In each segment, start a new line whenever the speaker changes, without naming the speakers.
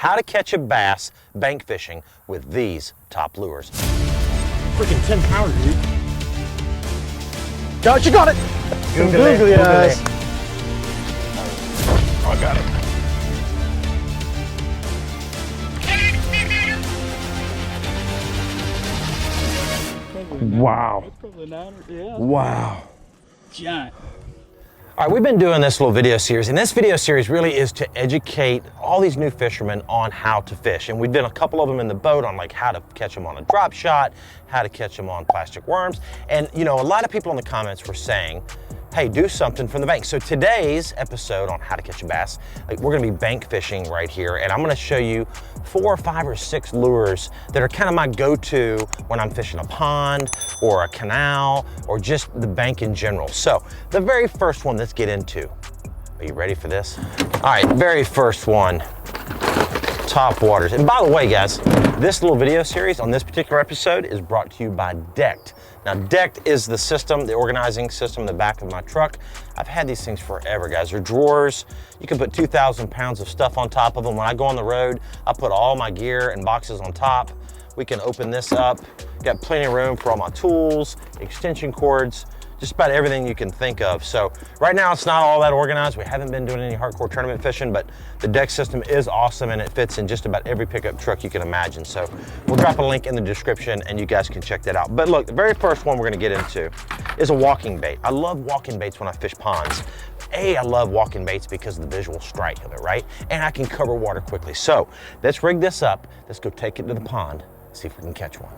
how to catch a bass bank fishing with these top lures.
Freaking 10 pounds, dude.
Josh, you got it!
Googly eyes.
Oh, I got it. Wow.
That's probably 9 or, yeah.
Wow.
Giant.
All right, we've been doing this little video series, and this video series really is to educate all these new fishermen on how to fish. And we've done a couple of them in the boat on like how to catch them on a drop shot, how to catch them on plastic worms. And you know, a lot of people in the comments were saying, hey, do something from the bank. So today's episode on how to catch a bass, like we're gonna be bank fishing right here, and I'm gonna show you 4 or 5 or 6 lures that are kind of my go-to when I'm fishing a pond or a canal or just the bank in general. So the very first one, let's get into. Are you ready for this? All right, very first one, Topwaters. And by the way, guys, this little video series on this particular episode is brought to you by Decked. Now, Decked is the system, the organizing system in the back of my truck. I've had these things forever, guys. They're drawers. You can put 2,000 pounds of stuff on top of them. When I go on the road, I put all my gear and boxes on top. We can open this up. Got plenty of room for all my tools, extension cords, just about everything you can think of. So right now it's not all that organized. We haven't been doing any hardcore tournament fishing, but the Deck system is awesome and it fits in just about every pickup truck you can imagine. So we'll drop a link in the description and you guys can check that out. But look, the very first one we're gonna get into is a walking bait. I love walking baits when I fish ponds. I love walking baits because of the visual strike of it, right? And I can cover water quickly. So let's rig this up. Let's go take it to the pond, see if we can catch one.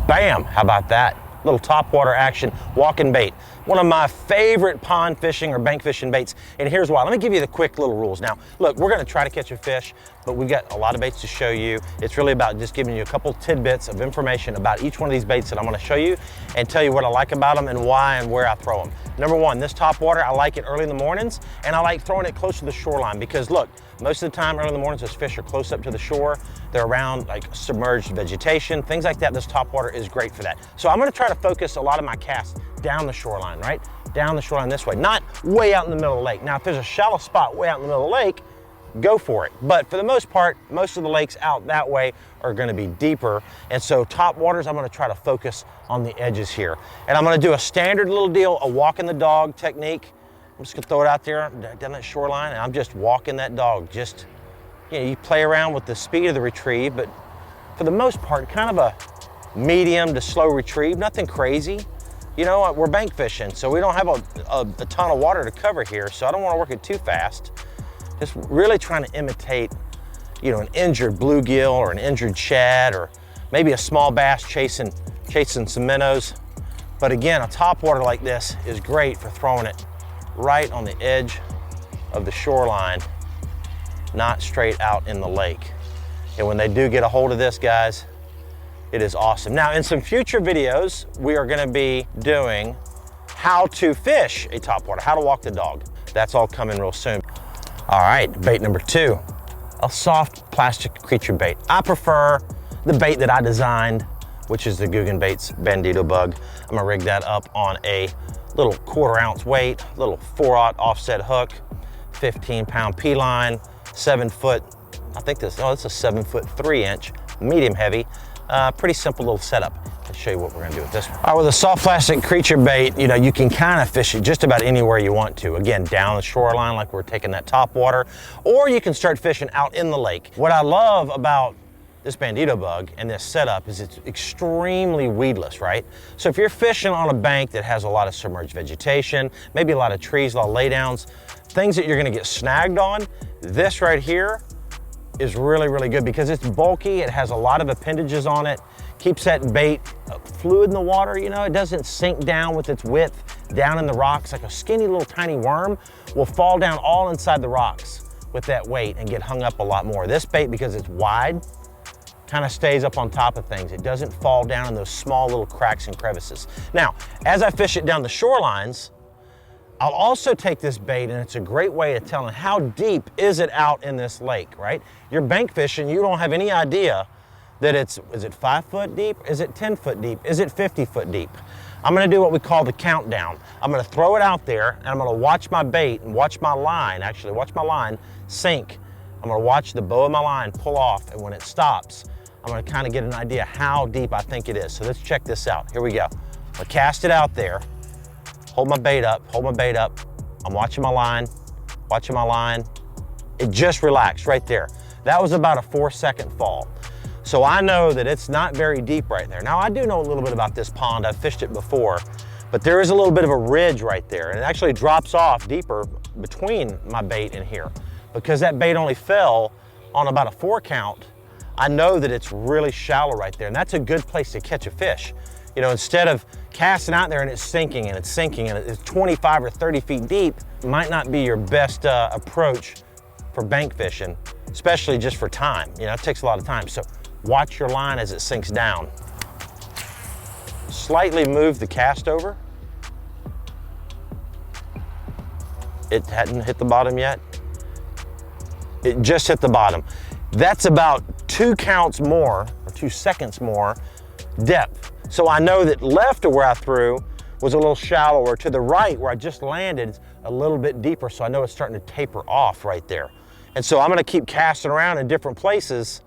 Bam, how about that? Little topwater action, walking bait. One of my favorite pond fishing or bank fishing baits. And here's why. Let me give you the quick little rules. Now, look, we're gonna try to catch a fish, but we've got a lot of baits to show you. It's really about just giving you a couple tidbits of information about each one of these baits that I'm gonna show you and tell you what I like about them and why and where I throw them. Number one, this topwater, I like it early in the mornings and I like throwing it close to the shoreline because look, most of the time early in the mornings, those fish are close up to the shore. They're around like submerged vegetation, things like that. This topwater is great for that. So I'm gonna try to focus a lot of my casts down the shoreline, right? Down the shoreline this way, not way out in the middle of the lake. Now, if there's a shallow spot way out in the middle of the lake, go for it. But for the most part, most of the lakes out that way are gonna be deeper. And so topwaters, I'm gonna try to focus on the edges here. And I'm gonna do a standard little deal, a walking the dog technique. I'm just gonna throw it out there down that shoreline and I'm just walking that dog. Just, you know, you play around with the speed of the retrieve, but for the most part, kind of a medium to slow retrieve, nothing crazy. You know, we're bank fishing, so we don't have a ton of water to cover here, so I don't wanna work it too fast. Just really trying to imitate, you know, an injured bluegill or an injured shad or maybe a small bass chasing some minnows. But again, a topwater like this is great for throwing it right on the edge of the shoreline, not straight out in the lake. And when they do get a hold of this, guys, it is awesome. Now, in some future videos, we are gonna be doing how to fish a topwater, how to walk the dog. That's all coming real soon. All right, bait number 2, a soft plastic creature bait. I prefer the bait that I designed, which is the Guggen Baits Bandito Bug. I'm gonna rig that up on a little 1/4 ounce weight, little 4/0 offset hook, 15-pound P-line, 7 foot, I think this, oh, it's a 7'3" medium heavy. Pretty simple little setup. I'll show you what we're gonna do with this one. All right, with a soft plastic creature bait, you know, you can kind of fish it just about anywhere you want to. Again, down the shoreline like we're taking that topwater, or you can start fishing out in the lake. What I love about this Bandito Bug and this setup is it's extremely weedless, right? So if you're fishing on a bank that has a lot of submerged vegetation, maybe a lot of trees, a lot of laydowns, things that you're gonna get snagged on, this right here is really, really good because it's bulky, it has a lot of appendages on it, keeps that bait fluid in the water, you know, it doesn't sink down with its width down in the rocks. Like a skinny little tiny worm will fall down all inside the rocks with that weight and get hung up a lot more. This bait, because it's wide, kind of stays up on top of things. It doesn't fall down in those small little cracks and crevices. Now, as I fish it down the shorelines, I'll also take this bait, and it's a great way of telling how deep is it out in this lake, right? You're bank fishing, you don't have any idea that is it 5 foot deep? Is it 10 foot deep? Is it 50 foot deep? I'm gonna do what we call the countdown. I'm gonna throw it out there, and I'm gonna watch my bait and watch my line, actually watch my line sink I'm gonna watch the bow of my line pull off, and when it stops, I'm gonna kind of get an idea how deep I think it is. So let's check this out. Here we go. I'm gonna cast it out there, hold my bait up, I'm watching my line, It just relaxed right there. That was about a 4-second fall. So I know that it's not very deep right there. Now I do know a little bit about this pond. I've fished it before, but there is a little bit of a ridge right there, and it actually drops off deeper between my bait and here. Because that bait only fell on about a 4 count, I know that it's really shallow right there, and that's a good place to catch a fish. You know, instead of casting out there and it's sinking and it's 25 or 30 feet deep, might not be your best approach for bank fishing, especially just for time. You know, it takes a lot of time. So watch your line as it sinks down. Slightly move the cast over. It hadn't hit the bottom yet. It just hit the bottom. That's about 2 counts more, or 2 seconds more depth. So I know that left of where I threw was a little shallower. To the right where I just landed, it's a little bit deeper. So I know it's starting to taper off right there. And so I'm gonna keep casting around in different places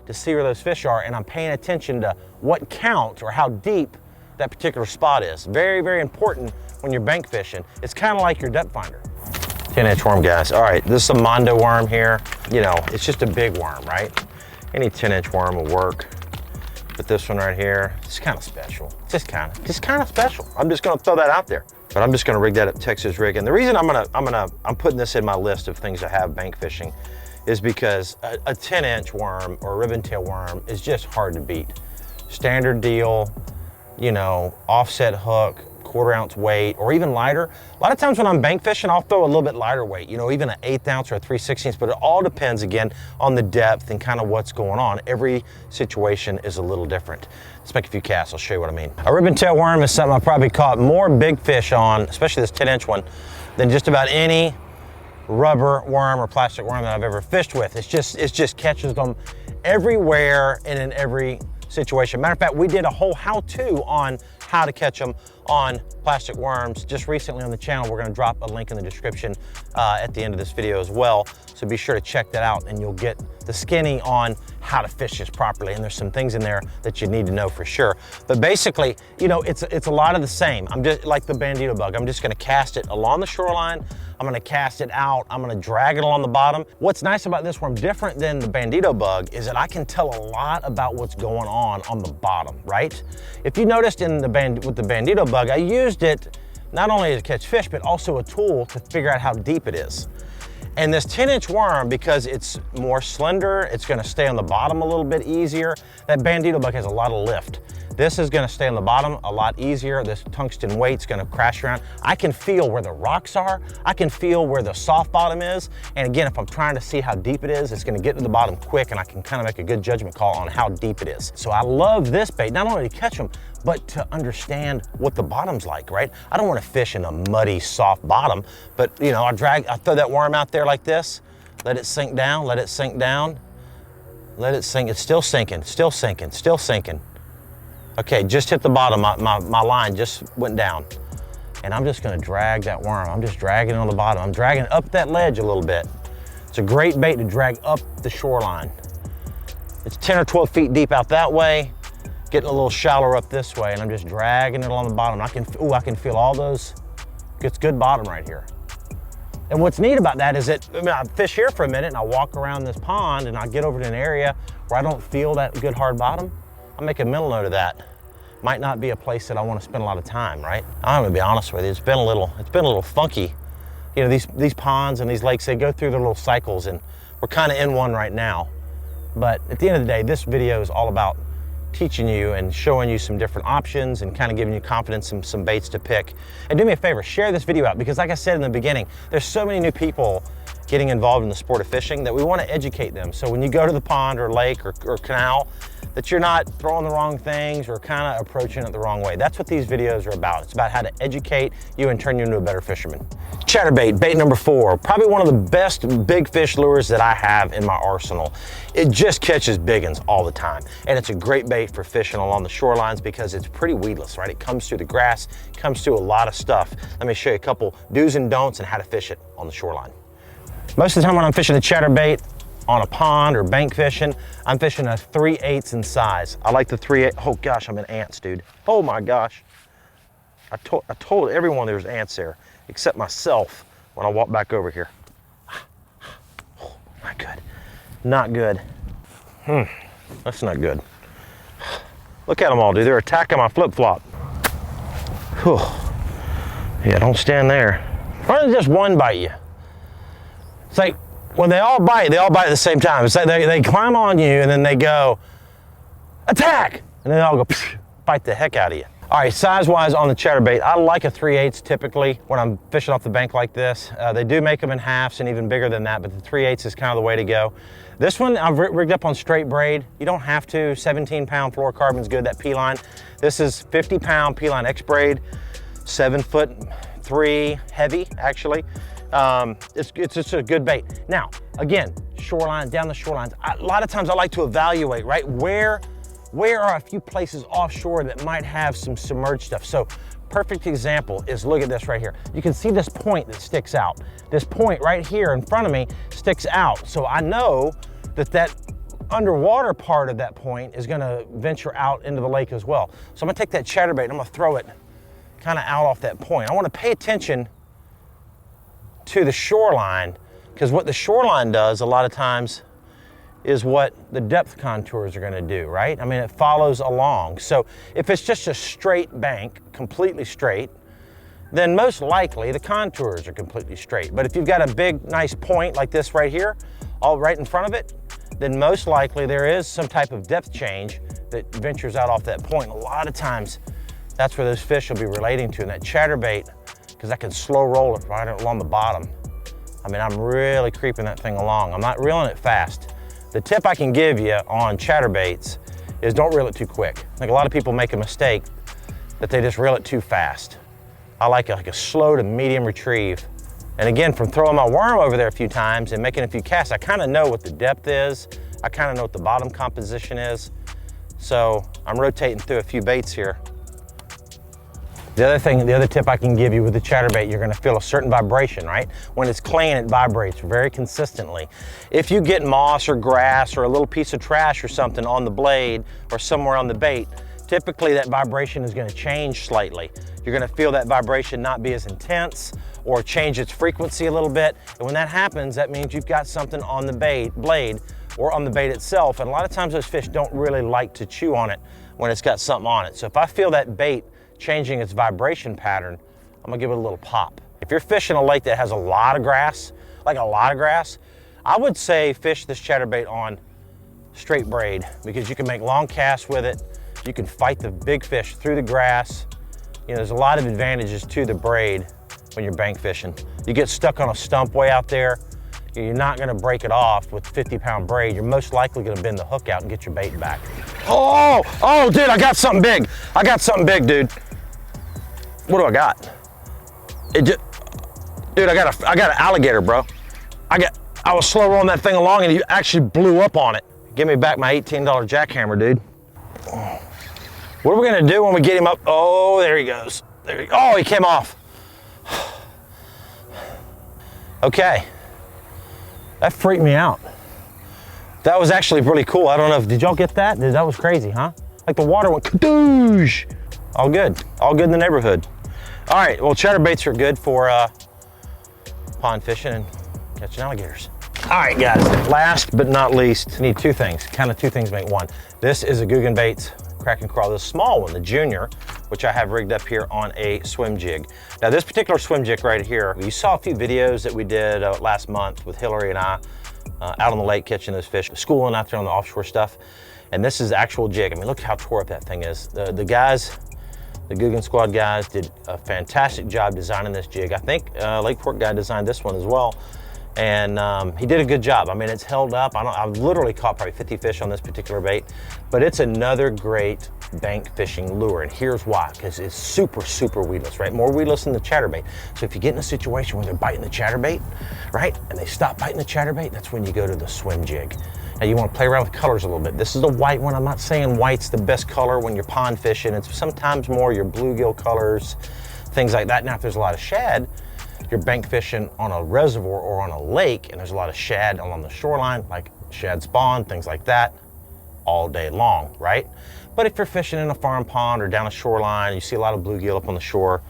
to see where those fish are, and I'm paying attention to what count or how deep that particular spot is. Very, very important when you're bank fishing. It's kind of like your depth finder. 10-inch worm, guys. All right, this is a Mondo worm here. You know, it's just a big worm, right? Any 10-inch worm will work. But this one right here, it's kind of special. Just kind of special. I'm just gonna throw that out there. But I'm just gonna rig that up Texas rig. And the reason I'm putting this in my list of things to have bank fishing is because a 10-inch worm or a ribbon tail worm is just hard to beat. Standard deal, you know, offset hook, 1/4 ounce weight, or even lighter. A lot of times when I'm bank fishing, I'll throw a little bit lighter weight, you know, even an 1/8 ounce or a 3/16, but it all depends again on the depth and kind of what's going on. Every situation is a little different. Let's make a few casts, I'll show you what I mean. A ribbon tail worm is something I've probably caught more big fish on, especially this 10-inch one, than just about any rubber worm or plastic worm that I've ever fished with. It just catches them everywhere and in every situation. Matter of fact, we did a whole how-to on how to catch them on plastic worms just recently on the channel. We're gonna drop a link in the description at the end of this video as well. So be sure to check that out and you'll get the skinny on how to fish this properly. And there's some things in there that you need to know for sure. But basically, you know, it's a lot of the same. I'm just like the Bandito Bug. I'm just gonna cast it along the shoreline. I'm gonna cast it out. I'm gonna drag it along the bottom. What's nice about this worm, different than the Bandito Bug, is that I can tell a lot about what's going on the bottom, right? If you noticed with the Bandito Bug, I used it not only to catch fish, but also a tool to figure out how deep it is. And this 10-inch worm, because it's more slender, it's gonna stay on the bottom a little bit easier. That Bandito Bug has a lot of lift. This is gonna stay on the bottom a lot easier. This tungsten weight's gonna crash around. I can feel where the rocks are. I can feel where the soft bottom is. And again, if I'm trying to see how deep it is, it's gonna get to the bottom quick and I can kind of make a good judgment call on how deep it is. So I love this bait, not only to catch them, but to understand what the bottom's like, right? I don't wanna fish in a muddy, soft bottom, but you know, I throw that worm out there like this, let it sink down, let it sink down, let it sink. It's still sinking, still sinking, still sinking. Okay, just hit the bottom. My line just went down. And I'm just gonna drag that worm. I'm just dragging it on the bottom. I'm dragging it up that ledge a little bit. It's a great bait to drag up the shoreline. It's 10 or 12 feet deep out that way, getting a little shallower up this way, and I'm just dragging it along the bottom. I can feel all those. It's good bottom right here. And what's neat about that is that, I mean, I fish here for a minute and I walk around this pond and I get over to an area where I don't feel that good hard bottom. I'll make a mental note of that. Might not be a place that I want to spend a lot of time, right? I'm gonna be honest with you, it's been a little funky. You know, these ponds and these lakes, they go through their little cycles and we're kind of in one right now. But at the end of the day, this video is all about teaching you and showing you some different options and kind of giving you confidence and some baits to pick. And do me a favor, share this video out, because like I said in the beginning, there's so many new people getting involved in the sport of fishing that we want to educate them. So when you go to the pond or lake or canal, that you're not throwing the wrong things or kind of approaching it the wrong way. That's what these videos are about. It's about how to educate you and turn you into a better fisherman. Chatterbait, bait number 4, probably one of the best big fish lures that I have in my arsenal. It just catches big ones all the time. And it's a great bait for fishing along the shorelines because it's pretty weedless, right? It comes through the grass, comes through a lot of stuff. Let me show you a couple do's and don'ts and how to fish it on the shoreline. Most of the time when I'm fishing a chatterbait, on a pond or bank fishing, I'm fishing a 3/8 in size. I like the 3/8. Oh gosh, I'm in ants, dude. Oh my gosh. I told everyone there's ants there, except myself when I walk back over here. Oh, not good. Not good. That's not good. Look at them all, dude. They're attacking my flip-flop. Whew. Yeah, don't stand there. Why doesn't just one bite you? It's like when they all bite at the same time. It's like they climb on you and then they go, attack! And then they all go, psh, bite the heck out of you. All right, size-wise on the chatterbait, I like a 3/8 typically when I'm fishing off the bank like this. They do make them in halves and even bigger than that, but the 3/8 is kind of the way to go. This one I've rigged up on straight braid. You don't have to. 17-pound fluorocarbon's good, that P-line. This is 50-pound P-line X braid, 7'3" heavy, actually. It's just a good bait. Now, again, shoreline, down the shorelines, a lot of times I like to evaluate, right? Where are a few places offshore that might have some submerged stuff? So, perfect example is, look at this right here. You can see this point that sticks out. This point right here in front of me sticks out. So I know that underwater part of that point is gonna venture out into the lake as well. So I'm gonna take that chatterbait and I'm gonna throw it kind of out off that point. I wanna pay attention to the shoreline, because what the shoreline does a lot of times is what the depth contours are gonna do, right? I mean, it follows along. So if it's just a straight bank, completely straight, then most likely the contours are completely straight. But if you've got a big, nice point like this right here, all right in front of it, then most likely there is some type of depth change that ventures out off that point. A lot of times, that's where those fish will be relating to. And that chatterbait, because I can slow roll it right along the bottom. I mean, I'm really creeping that thing along. I'm not reeling it fast. The tip I can give you on chatterbaits is don't reel it too quick. I think a lot of people make a mistake that they just reel it too fast. I like a slow to medium retrieve. And again, from throwing my worm over there a few times and making a few casts, I kind of know what the depth is. I kind of know what the bottom composition is. So I'm rotating through a few baits here. The other tip I can give you with the chatterbait, you're gonna feel a certain vibration, right? When it's clean, it vibrates very consistently. If you get moss or grass or a little piece of trash or something on the blade or somewhere on the bait, typically that vibration is gonna change slightly. You're gonna feel that vibration not be as intense or change its frequency a little bit. And when that happens, that means you've got something on the blade or on the bait itself. And a lot of times those fish don't really like to chew on it when it's got something on it. So if I feel that bait changing its vibration pattern, I'm gonna give it a little pop. If you're fishing a lake that has a lot of grass, like a lot of grass, I would say fish this chatterbait on straight braid, because you can make long casts with it. You can fight the big fish through the grass. You know, there's a lot of advantages to the braid when you're bank fishing. You get stuck on a stump way out there, you're not gonna break it off with 50-pound braid. You're most likely gonna bend the hook out and get your bait back. Oh, dude, I got something big. I got something big, dude. What do I got? Dude, I got an alligator, bro. I was slow rolling that thing along and he actually blew up on it. Give me back my $18 jackhammer, dude. What are we gonna do when we get him up? Oh, there he goes. Oh, he came off. Okay. That freaked me out. That was actually really cool. I don't know did y'all get that? That was crazy, huh? Like the water went kadoosh. All good in the neighborhood. All right, well, chatterbaits are good for pond fishing and catching alligators. All right, guys, last but not least, need two things. Kind of two things make one. This is a Guggen Baits Crack and Crawl, the small one, the junior, which I have rigged up here on a swim jig. Now, this particular swim jig right here, you saw a few videos that we did last month with Hillary and I out on the lake catching those fish, schooling out there on the offshore stuff. And this is the actual jig. I mean, look how tore up that thing is. The guys, the Guggen Squad guys, did a fantastic job designing this jig. I think Lakeport guy designed this one as well. And he did a good job. I mean, it's held up. I've literally caught probably 50 fish on this particular bait, but it's another great bank fishing lure. And here's why, because it's super, super weedless, right? More weedless than the chatterbait. So if you get in a situation where they're biting the chatterbait, right? And they stop biting the chatterbait, that's when you go to the swim jig. Now you want to play around with colors a little bit. This is the white one. I'm not saying white's the best color when you're pond fishing. It's sometimes more your bluegill colors, things like that. Now if there's a lot of shad, you're bank fishing on a reservoir or on a lake and there's a lot of shad along the shoreline, like shad spawn, things like that, all day long, right? But if you're fishing in a farm pond or down a shoreline, you see a lot of bluegill up on the shore,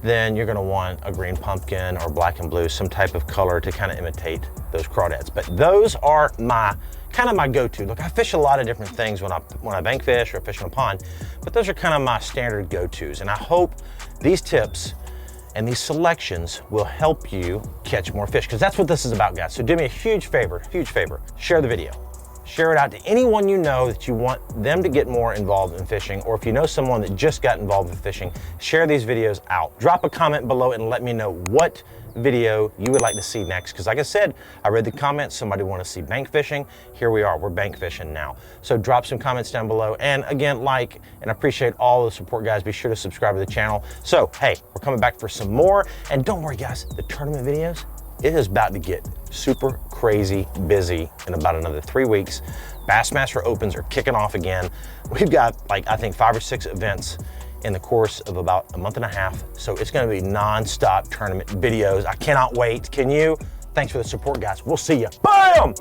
then you're gonna want a green pumpkin or black and blue, some type of color to kind of imitate those crawdads. But those are my kind of my go-to. Look, I fish a lot of different things when I bank fish or fish in a pond, but those are kind of my standard go-tos. And I hope these tips and these selections will help you catch more fish, because that's what this is about, guys. So do me a huge favor, share the video. Share it out to anyone you know that you want them to get more involved in fishing, or if you know someone that just got involved with fishing, share these videos out. Drop a comment below and let me know what video you would like to see next, because like I said, I read the comments, somebody wanted to see bank fishing. Here we are, we're bank fishing now. So drop some comments down below, and again, like and appreciate all the support, guys. Be sure to subscribe to the channel. So hey, we're coming back for some more, and don't worry guys, the tournament videos, it is about to get super crazy busy in about another 3 weeks. Bassmaster Opens are kicking off again. We've got like, I think 5 or 6 events in the course of about a month and a half. So it's gonna be non-stop tournament videos. I cannot wait. Can you? Thanks for the support, guys. We'll see you. Bam!